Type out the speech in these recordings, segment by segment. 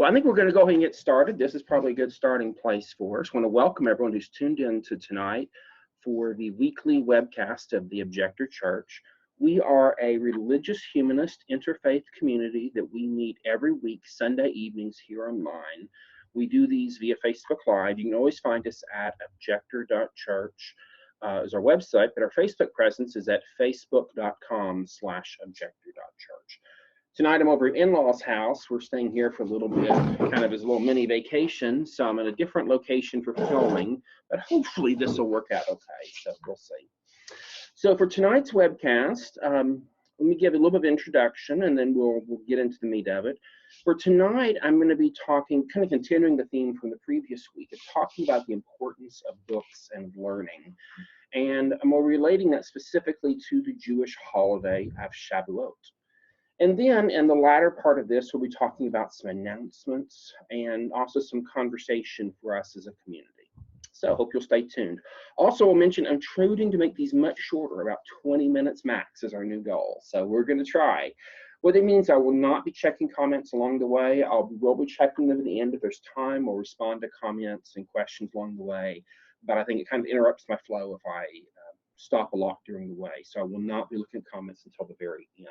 Well, I think we're going to go ahead and get started. This is probably a good starting place for us. I want to welcome everyone who's tuned in to tonight for the weekly webcast of the Objector Church. We are a religious humanist interfaith community that we meet every week, Sunday evenings here online. We do these via Facebook Live. You can always find us at objector.church is our website, but our Facebook presence is at facebook.com/objector.church. Tonight I'm over at in-laws' house. We're staying here for a little bit, kind of as a little mini vacation. So I'm in a different location for filming, but hopefully this will work out okay. So we'll see. So for tonight's webcast, let me give a little bit of introduction and then we'll get into the meat of it. For tonight, I'm going to be talking, kind of continuing the theme from the previous week, of talking about the importance of books and learning. And I'm relating that specifically to the Jewish holiday of Shavuot. And then in the latter part of this, we'll be talking about some announcements and also some conversation for us as a community. So I hope you'll stay tuned. Also, I'll mention I'm trying to make these much shorter, about 20 minutes max is our new goal. So we're going to try. What it means, I will not be checking comments along the way. We'll be checking them at the end if there's time. We'll respond to comments and questions along the way. But I think it kind of interrupts my flow if I stop a lot during the way. So I will not be looking at comments until the very end.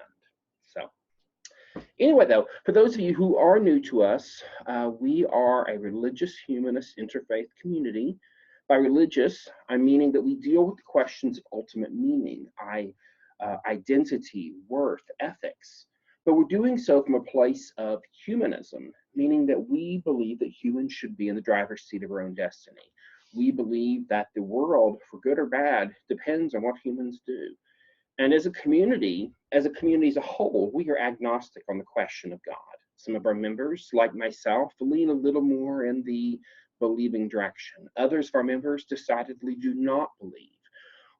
So anyway, though, for those of you who are new to us, we are a religious humanist interfaith community. By religious, I'm meaning that we deal with the questions of ultimate meaning, identity, worth, ethics. But we're doing so from a place of humanism, meaning that we believe that humans should be in the driver's seat of our own destiny. We believe that the world, for good or bad, depends on what humans do. And as a community as a whole, we are agnostic on the question of God. Some of our members, like myself, lean a little more in the believing direction. Others of our members decidedly do not believe.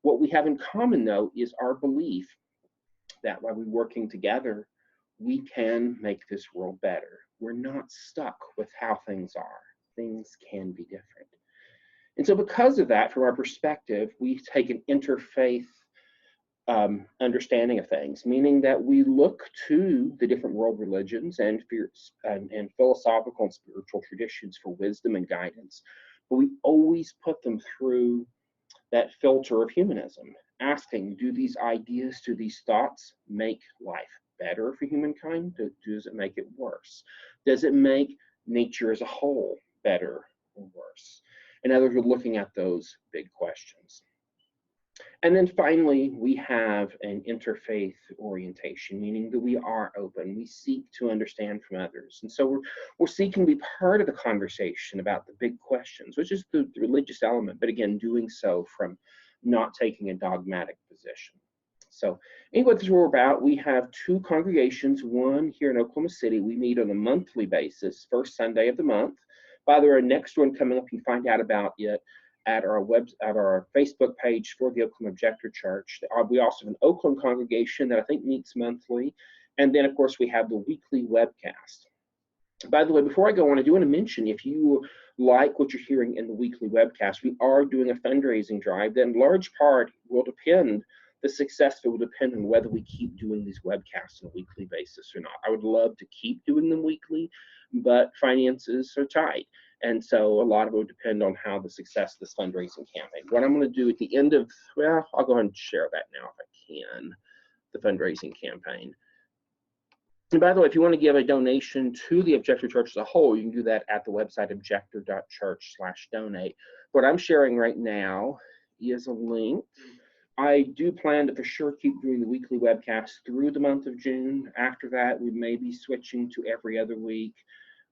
What we have in common, though, is our belief that by we working together, we can make this world better. We're not stuck with how things are. Things can be different. And so because of that, from our perspective, we take an interfaith understanding of things, meaning that we look to the different world religions and philosophical and spiritual traditions for wisdom and guidance, but we always put them through that filter of humanism, asking, do these ideas, do these thoughts make life better for humankind? Does it make it worse? Does it make nature as a whole better or worse? In other words, we're looking at those big questions. And then finally, we have an interfaith orientation, meaning that we are open. We seek to understand from others. And so we're seeking to be part of the conversation about the big questions, which is the religious element, but again, doing so from not taking a dogmatic position. So anyway, this is what we're about. We have two congregations, one here in Oklahoma City. We meet on a monthly basis, first Sunday of the month. By the way, our next one coming up, you can find out about it at our Facebook page for the Oakland Objector Church. We also have an Oakland congregation that I think meets monthly. And then, of course, we have the weekly webcast. By the way, before I go on, I do want to mention, if you like what you're hearing in the weekly webcast, we are doing a fundraising drive that in large part will depend, the success will depend on whether we keep doing these webcasts on a weekly basis or not. I would love to keep doing them weekly, but finances are tight. And so a lot of it will depend on how the success of this fundraising campaign. What I'm going to do at the end of, well, I'll go ahead and share that now if I can, the fundraising campaign. And by the way, if you want to give a donation to the Objector Church as a whole, you can do that at the website objector.church/donate. What I'm sharing right now is a link. I do plan to for sure keep doing the weekly webcast through the month of June. After that, we may be switching to every other week.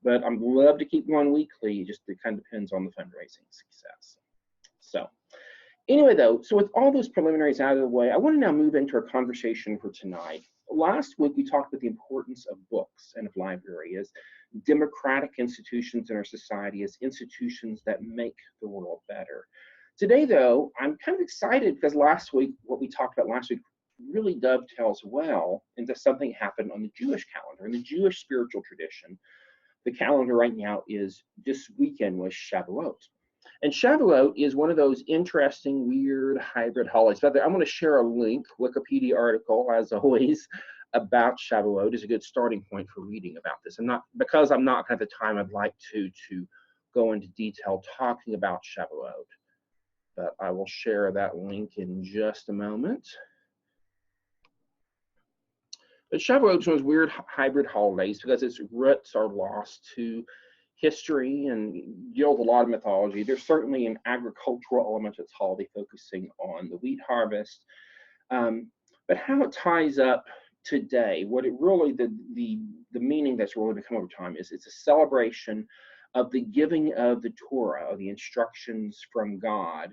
But I'd love to keep going weekly, just it kind of depends on the fundraising success. So anyway, though, so with all those preliminaries out of the way, I want to now move into our conversation for tonight. Last week, we talked about the importance of books and of library as democratic institutions in our society, as institutions that make the world better. Today, though, I'm kind of excited because last week, what we talked about last week really dovetails well into something happened on the Jewish calendar, in the Jewish spiritual tradition. The calendar right now is, this weekend was Shavuot. And Shavuot is one of those interesting, weird hybrid holidays. But I'm going to share a link, Wikipedia article, as always, about Shavuot is a good starting point for reading about this. Because I'm not going to have the time, I'd like to go into detail talking about Shavuot, but I will share that link in just a moment. But Shavuot is one of those weird hybrid holidays because its roots are lost to history and deal with a lot of mythology. There's certainly an agricultural element to its holiday, focusing on the wheat harvest. But how it ties up today, what it really, the meaning that's really become over time is it's a celebration of the giving of the Torah, the instructions from God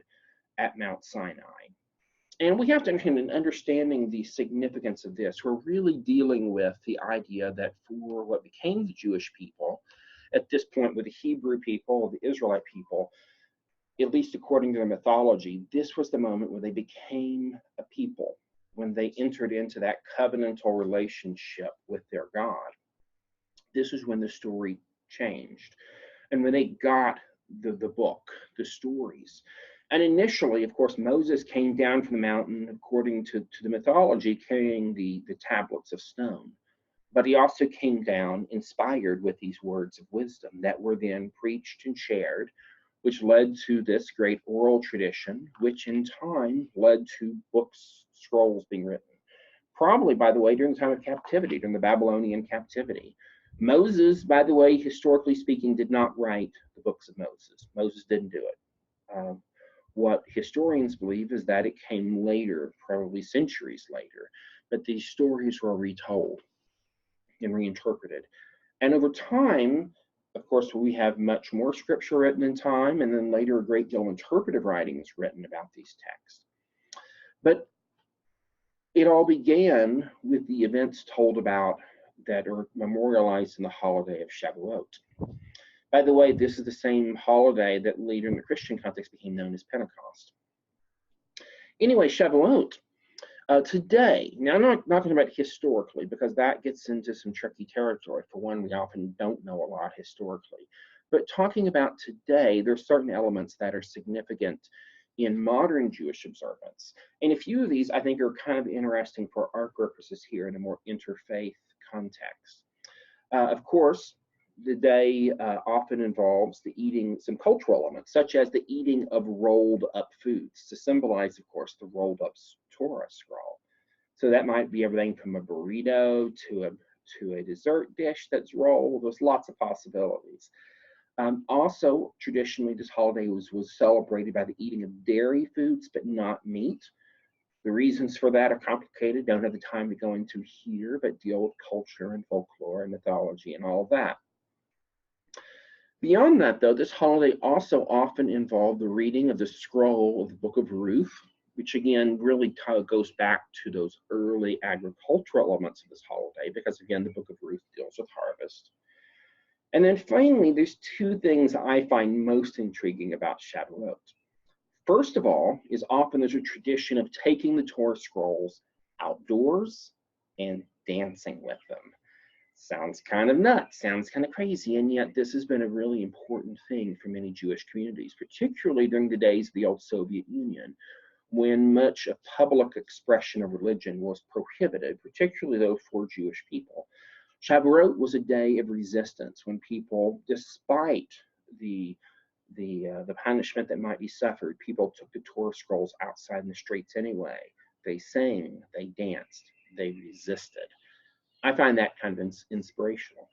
at Mount Sinai. And we have to understanding the significance of this. We're really dealing with the idea that for what became the Jewish people, at this point with the Hebrew people, the Israelite people, at least according to their mythology, this was the moment when they became a people, when they entered into that covenantal relationship with their God. This is when the story changed. And when they got the book, the stories. And initially, of course, Moses came down from the mountain, according to the mythology, carrying the tablets of stone. But he also came down inspired with these words of wisdom that were then preached and shared, which led to this great oral tradition, which in time led to books, scrolls being written. Probably, by the way, during the time of captivity, during the Babylonian captivity. Moses, by the way, historically speaking, did not write the books of Moses. Moses didn't do it. What historians believe is that it came later, probably centuries later, but these stories were retold and reinterpreted. And over time, of course, we have much more scripture written in time, and then later a great deal of interpretive writings written about these texts. But it all began with the events told about that are memorialized in the holiday of Shavuot. By the way, this is the same holiday that later in the Christian context became known as Pentecost. Anyway, Shavuot. Today, now I'm not talking about historically, because that gets into some tricky territory. For one, we often don't know a lot historically. But talking about today, there's certain elements that are significant in modern Jewish observance. And a few of these, I think, are kind of interesting for our purposes here in a more interfaith context. Of course, the day often involves the eating some cultural elements, such as the eating of rolled up foods to symbolize, of course, the rolled up Torah scroll. So that might be everything from a burrito to a dessert dish that's rolled. There's lots of possibilities. Also, traditionally, this holiday was celebrated by the eating of dairy foods, but not meat. The reasons for that are complicated. Don't have the time to go into here, but deal with culture and folklore and mythology and all of that. Beyond that, though, this holiday also often involved the reading of the scroll of the Book of Ruth, which again really goes back to those early agricultural elements of this holiday, because again, the Book of Ruth deals with harvest. And then finally, there's two things I find most intriguing about Shavuot. First of all, is often there's a tradition of taking the Torah scrolls outdoors and dancing with them. Sounds kind of nuts, sounds kind of crazy, and yet this has been a really important thing for many Jewish communities, particularly during the days of the old Soviet Union, when much of public expression of religion was prohibited, particularly though for Jewish people. Shavuot was a day of resistance when people, despite the punishment that might be suffered, people took the Torah scrolls outside in the streets anyway. They sang, they danced, they resisted. I find that kind of inspirational.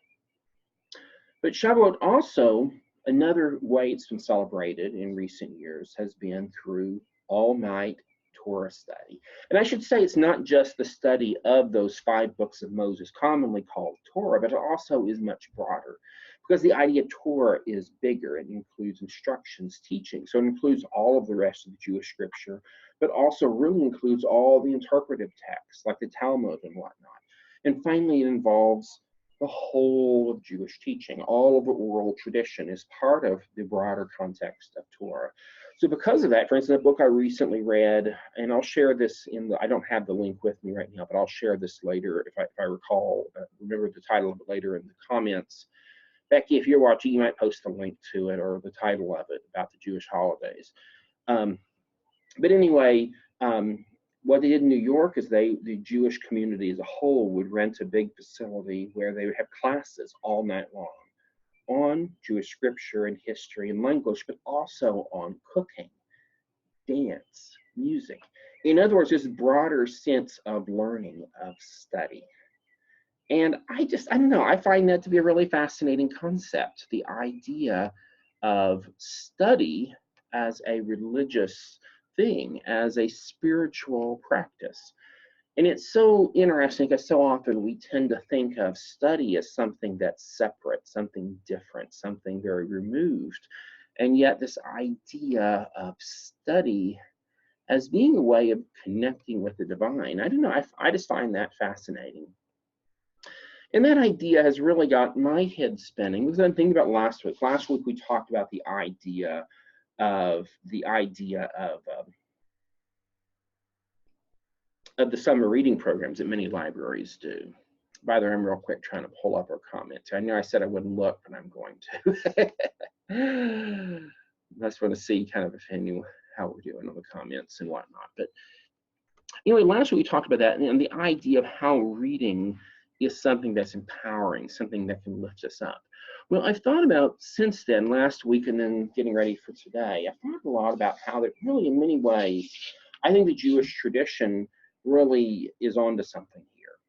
But Shavuot also, another way it's been celebrated in recent years has been through all-night Torah study. And I should say it's not just the study of those 5 books of Moses, commonly called Torah, but it also is much broader, because the idea of Torah is bigger. It includes instructions, teaching. So it includes all of the rest of the Jewish scripture, but also really includes all the interpretive texts, like the Talmud and whatnot. And finally, it involves the whole of Jewish teaching. All of the oral tradition is part of the broader context of Torah. So because of that, for instance, a book I recently read, and I'll share this I don't have the link with me right now, but I'll share this later if I recall, remember the title of it later in the comments. Becky, if you're watching, you might post a link to it or the title of it about the Jewish holidays. But anyway, what they did in New York is the Jewish community as a whole would rent a big facility where they would have classes all night long on Jewish scripture and history and language, but also on cooking, dance, music. In other words, this broader sense of learning, of study. And I don't know, I find that to be a really fascinating concept, the idea of study as a religious thing, as a spiritual practice. And it's so interesting because so often we tend to think of study as something that's separate, something different, something very removed. And yet this idea of study as being a way of connecting with the divine, I don't know, I just find that fascinating. And that idea has really got my head spinning because I'm thinking about last week. Last week we talked about the idea of the summer reading programs that many libraries do. By the way, I'm real quick trying to pull up our comments. I know I said I wouldn't look, but I'm going to. I just want to see kind of if I knew how we're doing on the comments and whatnot. But anyway, last week we talked about that and the idea of how reading is something that's empowering, something that can lift us up. Well, I've thought about since then, last week and then getting ready for today, I've thought a lot about how that really in many ways, I think the Jewish tradition really is onto something here.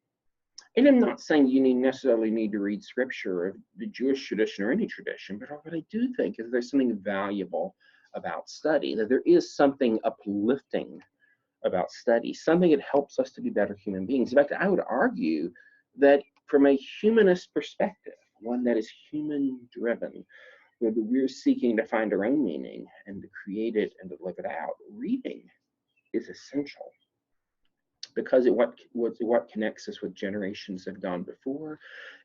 And I'm not saying you necessarily need to read scripture of the Jewish tradition or any tradition, but what I do think is there's something valuable about study, that there is something uplifting about study, something that helps us to be better human beings. In fact, I would argue that from a humanist perspective, one that is human driven, where we're seeking to find our own meaning and to create it and to live it out, reading is essential because what connects us with generations that have gone before.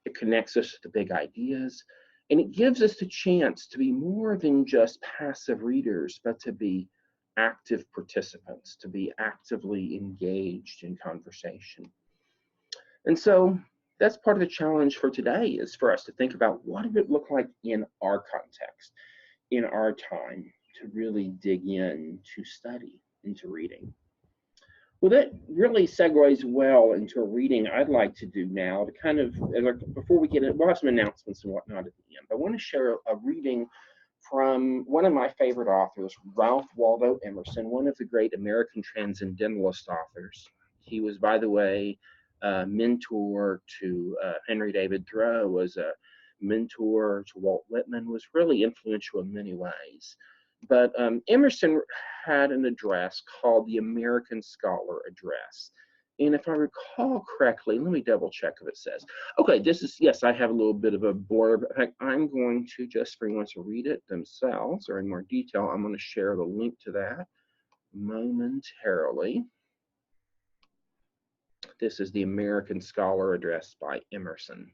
It connects us to big ideas, and it gives us the chance to be more than just passive readers, but to be active participants, to be actively engaged in conversation. And so that's part of the challenge for today, is for us to think about what does it look like in our context, in our time, to really dig in to study, into reading. Well, that really segues well into a reading I'd like to do now to kind of, before we get in, we'll have some announcements and whatnot at the end. But I want to share a reading from one of my favorite authors, Ralph Waldo Emerson, one of the great American transcendentalist authors. He was, by the way, a mentor to Henry David Thoreau, was a mentor to Walt Whitman, was really influential in many ways. But Emerson had an address called the American Scholar Address. And if I recall correctly, let me double check if it says. Okay, this is, yes, I have a little bit of a blurb. In fact, I'm going to, just for anyone to read it themselves or in more detail, I'm going to share the link to that momentarily. This is the American Scholar Address by Emerson.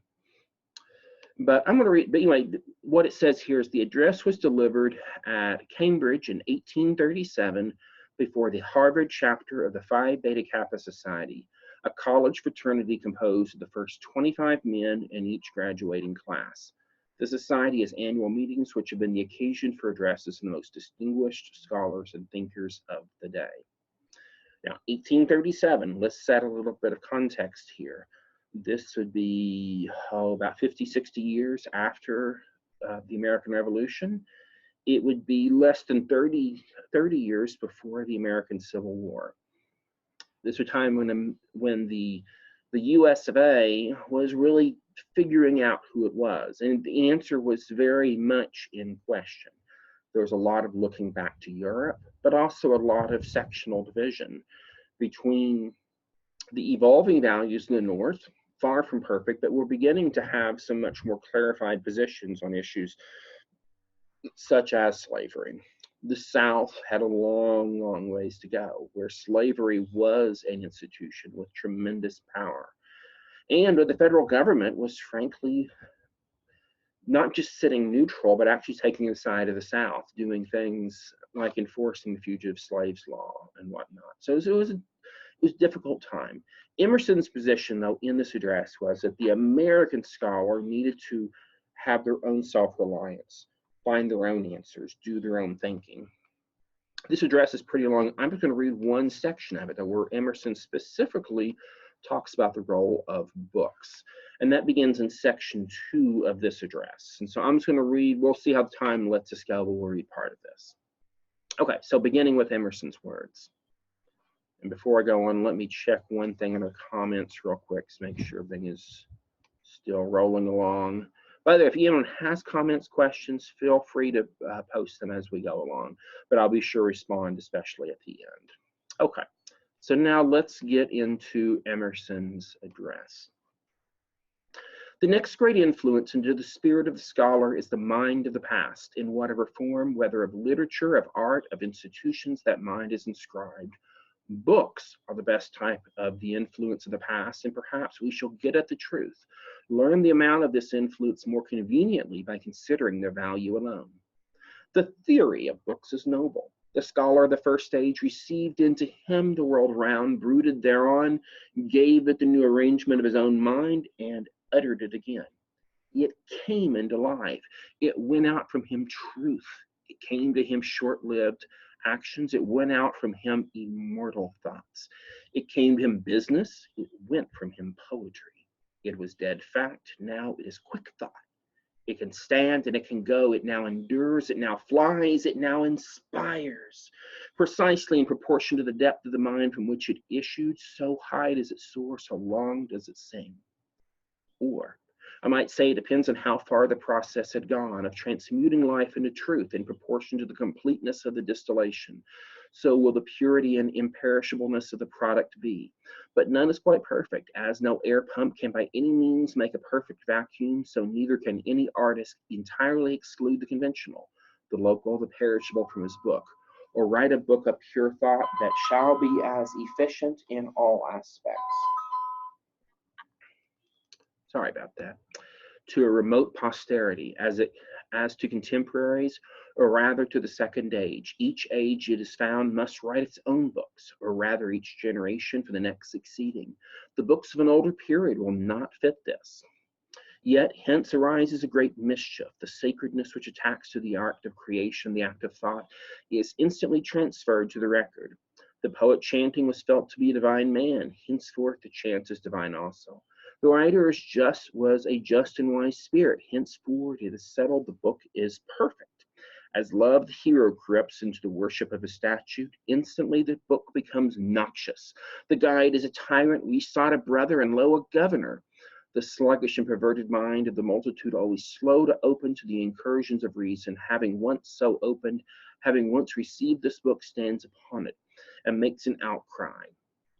But I'm going to read, but anyway, what it says here is the address was delivered at Cambridge in 1837 before the Harvard chapter of the Phi Beta Kappa Society, a college fraternity composed of the first 25 men in each graduating class. The society has annual meetings which have been the occasion for addresses from the most distinguished scholars and thinkers of the day. Now, 1837, let's set a little bit of context here. This would be about 50, 60 years after the American Revolution. It would be less than 30 years before the American Civil War. This was a time when the US of A was really figuring out who it was, and the answer was very much in question. There was a lot of looking back to Europe, but also a lot of sectional division between the evolving values in the North, far from perfect, but we're beginning to have some much more clarified positions on issues such as slavery. The South had a long, long ways to go, where slavery was an institution with tremendous power. And where the federal government was frankly not just sitting neutral, but actually taking the side of the South, doing things like enforcing the fugitive slaves law and whatnot. So it was a difficult time. Emerson's position, though, in this address was that the American scholar needed to have their own self-reliance, find their own answers, do their own thinking. This address is pretty long. I'm just going to read one section of it, where Emerson specifically talks about the role of books. And that begins in section 2 of this address. And so I'm just going to read, we'll see how the time lets us go, but we'll read part of this. Okay, so beginning with Emerson's words. And before I go on, let me check one thing in the comments real quick to make sure everything is still rolling along. By the way, if anyone has comments, questions, feel free to post them as we go along, but I'll be sure to respond, especially at the end. Okay, so now let's get into Emerson's address. The next great influence into the spirit of the scholar is the mind of the past, in whatever form, whether of literature, of art, of institutions, that mind is inscribed. Books are the best type of the influence of the past, and perhaps we shall get at the truth, learn the amount of this influence more conveniently by considering their value alone. The theory of books is noble. The scholar of the first age received into him the world round, brooded thereon, gave it the new arrangement of his own mind, and uttered it again. It came into life. It went out from him truth. It came to him short-lived actions. It went out from him immortal thoughts. It came to him business. It went from him poetry. It was dead fact. Now it is quick thought. It can stand and it can go. It now endures. It now flies. It now inspires. Precisely in proportion to the depth of the mind from which it issued, so high does it soar, so long does it sing. Or, I might say, it depends on how far the process had gone of transmuting life into truth in proportion to the completeness of the distillation. So will the purity and imperishableness of the product be. But none is quite perfect, as no air pump can by any means make a perfect vacuum, so neither can any artist entirely exclude the conventional, the local, the perishable from his book, or write a book of pure thought that shall be as efficient in all aspects. Sorry about that. To a remote posterity, as to contemporaries, or rather to the second age. Each age, it is found, must write its own books, or rather each generation for the next succeeding. The books of an older period will not fit this. Yet hence arises a great mischief. The sacredness which attacks to the art of creation, the act of thought, is instantly transferred to the record. The poet chanting was felt to be a divine man. Henceforth the chant is divine also. The writer was a just and wise spirit. Henceforward it is settled the book is perfect. As love, the hero, creeps into the worship of a statue, instantly the book becomes noxious. The guide is a tyrant. We sought a brother, and lo, a governor. The sluggish and perverted mind of the multitude, always slow to open to the incursions of reason, having once so opened, having once received this book, stands upon it and makes an outcry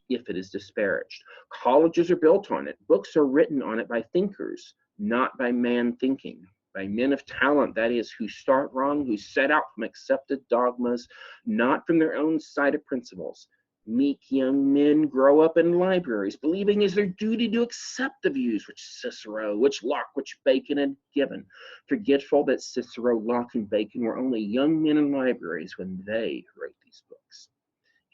if it is disparaged. Colleges are built on it. Books are written on it by thinkers, not by man thinking, by men of talent, that is, who start wrong, who set out from accepted dogmas, not from their own side of principles. Meek young men grow up in libraries, believing it is their duty to accept the views which Cicero, which Locke, which Bacon had given, forgetful that Cicero, Locke, and Bacon were only young men in libraries when they wrote these books.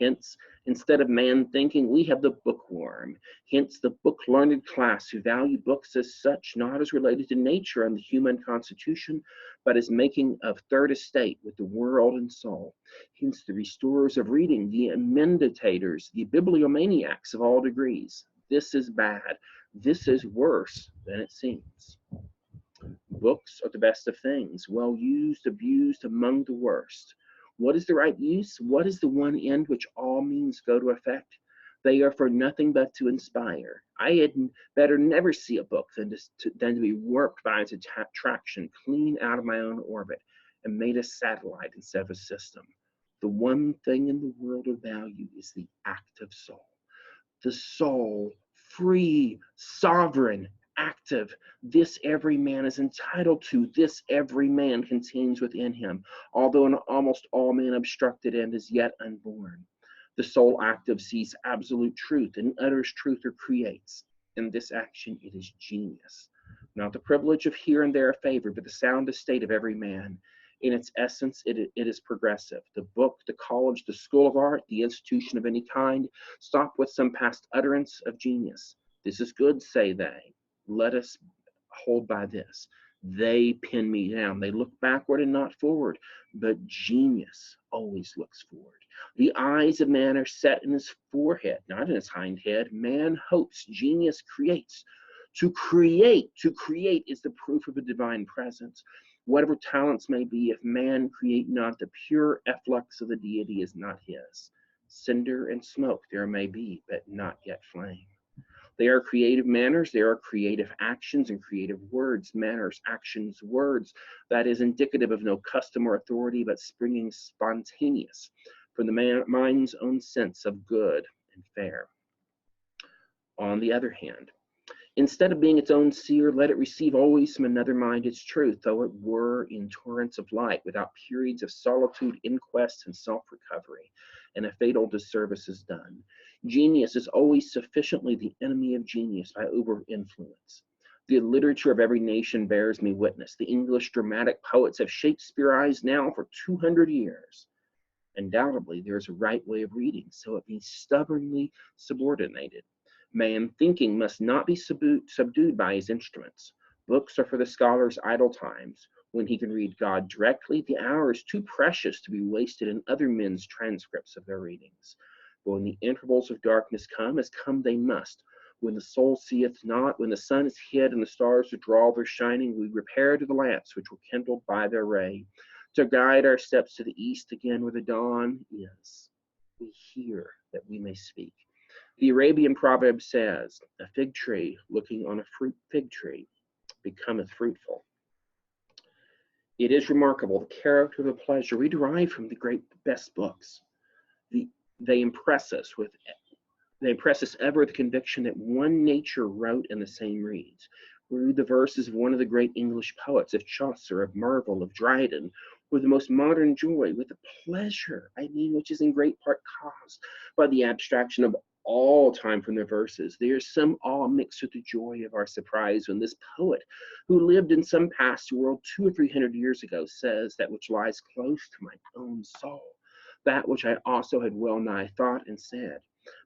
Hence, instead of man thinking, we have the bookworm. Hence, the book-learned class who value books as such, not as related to nature and the human constitution, but as making of third estate with the world and soul. Hence, the restorers of reading, the emendators, the bibliomaniacs of all degrees. This is bad. This is worse than it seems. Books are the best of things, well used, abused, among the worst. What is the right use? What is the one end which all means go to effect? They are for nothing but to inspire. I had better never see a book than to be warped by its attraction clean out of my own orbit and made a satellite instead of a system. The one thing in the world of value is the active soul. The soul, free, sovereign, active. This every man is entitled to. This every man contains within him, although in almost all men obstructed and is yet unborn. The soul active sees absolute truth and utters truth or creates. In this action, it is genius. Not the privilege of here and there a favor, but the sound estate of every man. In its essence, it is progressive. The book, the college, the school of art, the institution of any kind, stop with some past utterance of genius. This is good, say they. Let us hold by this. They pin me down. They look backward and not forward. But genius always looks forward. The eyes of man are set in his forehead, not in his hind head. Man hopes, genius creates. To create is the proof of a divine presence. Whatever talents may be, if man create not, the pure efflux of the deity is not his. Cinder and smoke there may be, but not yet flame. They are creative manners, there are creative actions and creative words, manners, actions, words, that is indicative of no custom or authority, but springing spontaneous from the mind's own sense of good and fair. On the other hand, instead of being its own seer, let it receive always from another mind its truth, though it were in torrents of light, without periods of solitude, inquest, and self-recovery, and a fatal disservice is done. Genius is always sufficiently the enemy of genius by over-influence. The literature of every nation bears me witness. The English dramatic poets have Shakespeareized now for 200 years. Undoubtedly, there is a right way of reading, so it be stubbornly subordinated. Man thinking must not be subdued by his instruments. Books are for the scholar's idle times, when he can read God directly. The hour is too precious to be wasted in other men's transcripts of their readings. But when the intervals of darkness come, as come they must, when the soul seeth not, when the sun is hid and the stars withdraw their shining, we repair to the lamps which were kindled by their ray, to guide our steps to the east again where the dawn is. We hear that we may speak. The Arabian proverb says, a fig tree looking on a fig tree becometh fruitful. It is remarkable the character of the pleasure we derive from the great best books. They impress us ever with the conviction that one nature wrote and the same reads. We read the verses of one of the great English poets, of Chaucer, of Marvell, of Dryden, with the most modern joy, with the pleasure, which is in great part caused by the abstraction of all time from their verses. There is some awe mixed with the joy of our surprise when this poet, who lived in some past world 200 or 300 years ago, says that which lies close to my own soul, that which I also had well nigh thought and said.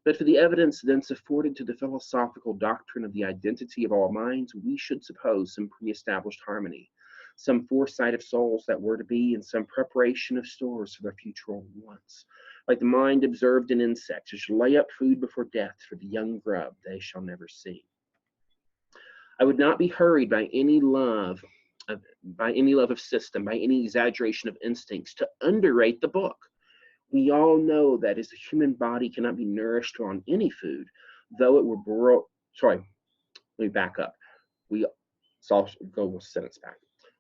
But for the evidence thence afforded to the philosophical doctrine of the identity of all minds, we should suppose some pre-established harmony, some foresight of souls that were to be, and some preparation of stores for their future wants. Like the mind observed in insects, which lay up food before death for the young grub they shall never see. I would not be hurried by any love of system, by any exaggeration of instincts, to underrate the book. We all know that as the human body cannot be nourished on any food, though it were boiled. Sorry, let me back up. I'll go a sentence back.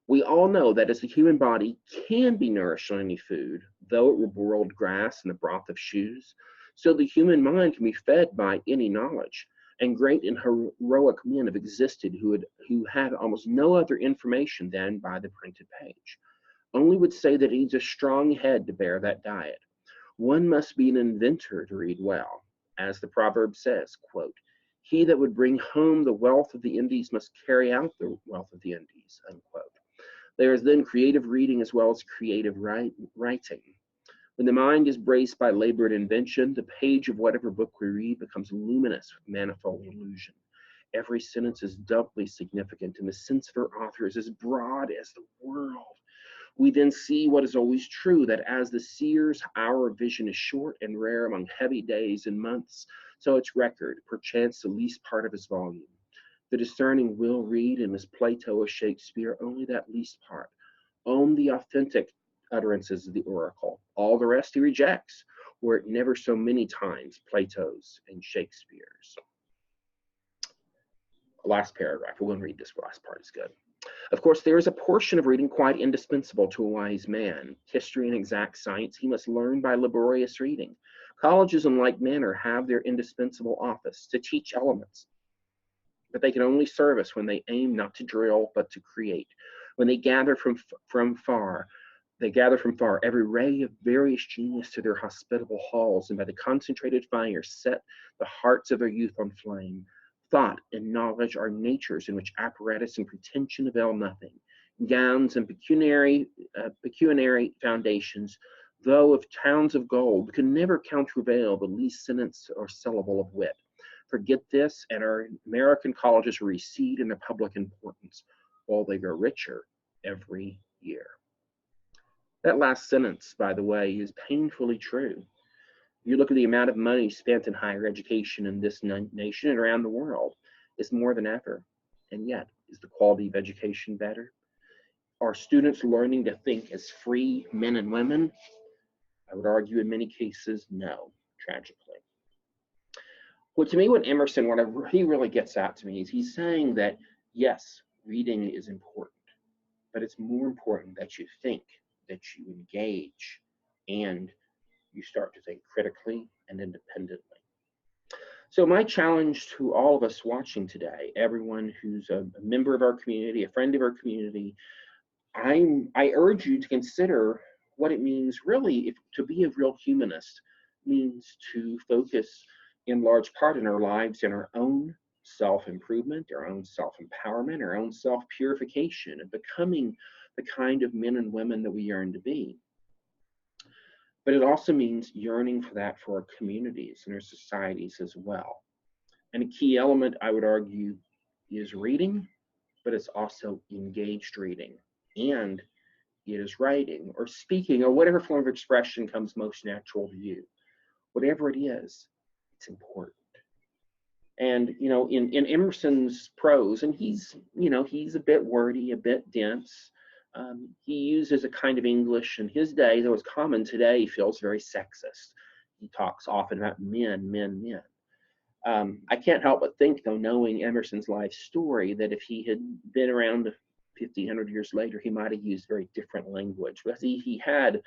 We all know that as the human body can be nourished on any food, though it were boiled grass and the broth of shoes, so the human mind can be fed by any knowledge. And great and heroic men have existed who had almost no other information than by the printed page. Only would say that it needs a strong head to bear that diet. One must be an inventor to read well. As the proverb says, quote, he that would bring home the wealth of the Indies must carry out the wealth of the Indies, unquote. There is then creative reading as well as creative writing. When the mind is braced by labored invention, the page of whatever book we read becomes luminous with manifold illusion. Every sentence is doubly significant, and the sense of her author is as broad as the world. We then see what is always true, that as the seer's hour of vision is short and rare among heavy days and months, so its record, perchance the least part of his volume. The discerning will read, and as Plato or Shakespeare, only that least part, only the authentic utterances of the oracle. All the rest he rejects, were it never so many times Plato's and Shakespeare's. Last paragraph, we're going to read this last part, is good. Of course, there is a portion of reading quite indispensable to a wise man. History and exact science he must learn by laborious reading. Colleges in like manner have their indispensable office, to teach elements, but they can only serve us when they aim not to drill, but to create. When they gather from far every ray of various genius to their hospitable halls, and by the concentrated fire set the hearts of their youth on flame. Thought and knowledge are natures in which apparatus and pretension avail nothing. Gowns and pecuniary foundations, though of towns of gold, can never countervail the least sentence or syllable of wit. Forget this, and our American colleges recede in their public importance. while they grow richer every year. That last sentence, by the way, is painfully true. You look at the amount of money spent in higher education in this nation and around the world, it's more than ever. And yet, is the quality of education better? Are students learning to think as free men and women? I would argue in many cases, no, tragically. Well, to me, what he really gets at to me is he's saying that, yes, reading is important, but it's more important that you think, that you engage, and you start to think critically and independently. So my challenge to all of us watching today, everyone who's a member of our community, a friend of our community, I urge you to consider what it means really to be a real humanist means to focus in large part in our lives in our own self-improvement, our own self-empowerment, our own self-purification, and becoming the kind of men and women that we yearn to be. But it also means yearning for that for our communities and our societies as well. And a key element, I would argue, is reading, but it's also engaged reading. And it is writing or speaking or whatever form of expression comes most natural to you. Whatever it is, it's important. And, in Emerson's prose, and he's a bit wordy, a bit dense. He uses a kind of English in his day that was common today, feels very sexist. He talks often about men, men, men. I can't help but think, though, knowing Emerson's life story, that if he had been around 50, 100 years later, he might have used very different language. Because he had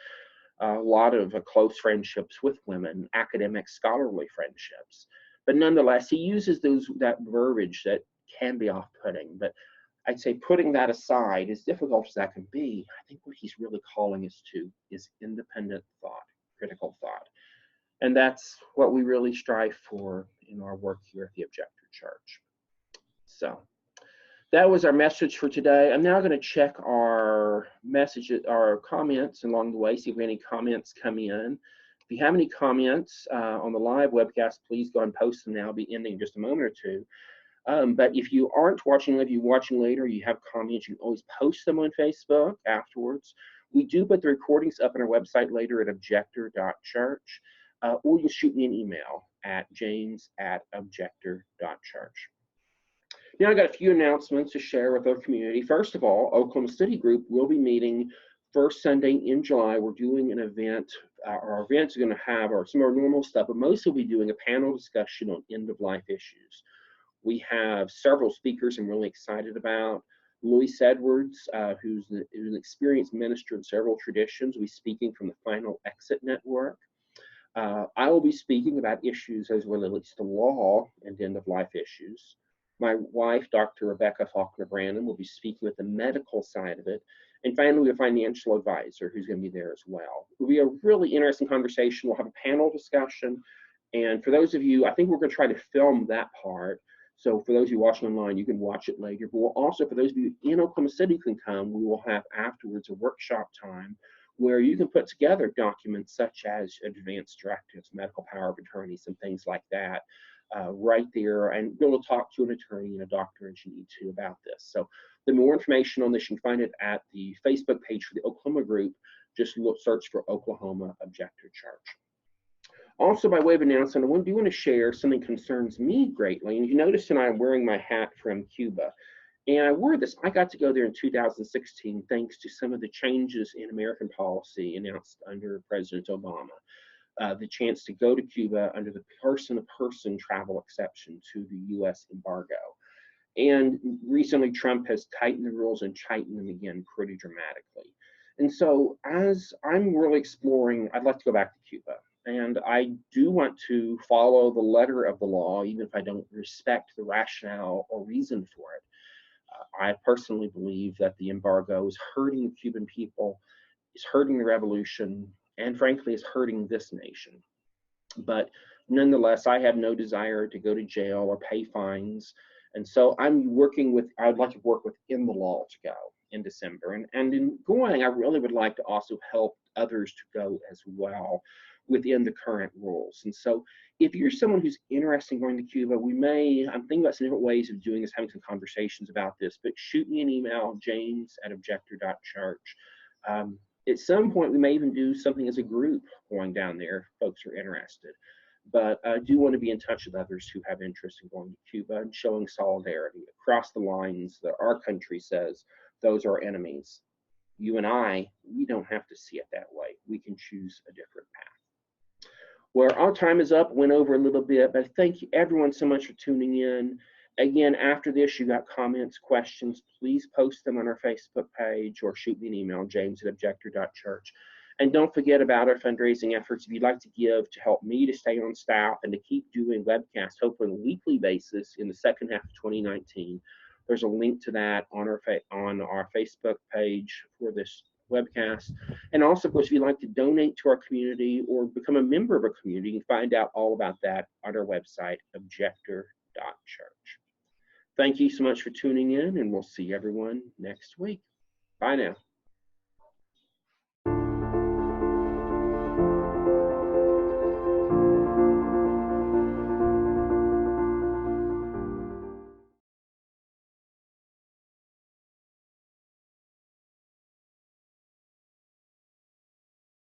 a lot of close friendships with women, academic, scholarly friendships. But nonetheless, he uses that verbiage that can be off-putting. But I'd say putting that aside, as difficult as that can be, I think what he's really calling us to is independent thought, critical thought. And that's what we really strive for in our work here at the Objector Church. So that was our message for today. I'm now going to check our messages, our comments along the way, see if we have any comments come in. If you have any comments on the live webcast, please go and post them now. I'll be ending in just a moment or two. But if you aren't watching live, you're watching later, you have comments, you can always post them on Facebook afterwards. We do put the recordings up on our website later at objector.church, or you shoot me an email at james@objector.church. Now I've got a few announcements to share with our community. First of all, Oklahoma City Group will be meeting first Sunday in July. We're doing an event. Our events are going to have some of our normal stuff, but mostly we'll be doing a panel discussion on end-of-life issues. We have several speakers I'm really excited about. Louis Edwards, who's an experienced minister in several traditions, will be speaking from the Final Exit Network. I will be speaking about issues as relates to law and end-of-life issues. My wife, Dr. Rebecca Faulkner-Branum, will be speaking with the medical side of it. And finally, we have a financial advisor who's going to be there as well. It'll be a really interesting conversation. We'll have a panel discussion. And for those of you, I think we're going to try to film that part. So for those of you watching online, you can watch it later. But we'll also, for those of you in Oklahoma City who can come, we will have afterwards a workshop time where you can put together documents such as advance directives, medical power of attorney, some things like that. Right there, and be able to talk to an attorney and a doctor as you need to about this. So the more information on this, you can find it at the Facebook page for the Oklahoma group. Just search for Oklahoma Objector Church. Also, by way of announcement, I do want to share something that concerns me greatly. And you notice tonight I'm wearing my hat from Cuba. And I wore this. I got to go there in 2016 thanks to some of the changes in American policy announced under President Obama. The chance to go to Cuba under the person-to-person travel exception to the U.S. embargo. And recently, Trump has tightened the rules and tightened them again pretty dramatically. And so as I'm really exploring, I'd like to go back to Cuba. And I do want to follow the letter of the law, even if I don't respect the rationale or reason for it. I personally believe that the embargo is hurting the Cuban people, is hurting the revolution, and frankly, is hurting this nation. But nonetheless, I have no desire to go to jail or pay fines. And so I'd like to work within the law to go in December. And in going, I really would like to also help others to go as well within the current rules. And so if you're someone who's interested in going to Cuba, I'm thinking about some different ways of doing this, having some conversations about this, but shoot me an email, james@objector.church. At some point, we may even do something as a group going down there if folks are interested. But I do want to be in touch with others who have interest in going to Cuba and showing solidarity across the lines that our country says those are enemies. You and we don't have to see it that way. We can choose a different path. Well, our time is up, went over a little bit, but thank you everyone so much for tuning in. Again, after this, you got comments, questions, please post them on our Facebook page or shoot me an email, james@objector.church. And don't forget about our fundraising efforts. If you'd like to give to help me to stay on staff and to keep doing webcasts, hopefully on a weekly basis in the second half of 2019, there's a link to that on our Facebook page for this webcast. And also, of course, if you'd like to donate to our community or become a member of a community, you can find out all about that on our website, objector.church. Thank you so much for tuning in, and we'll see everyone next week. Bye now.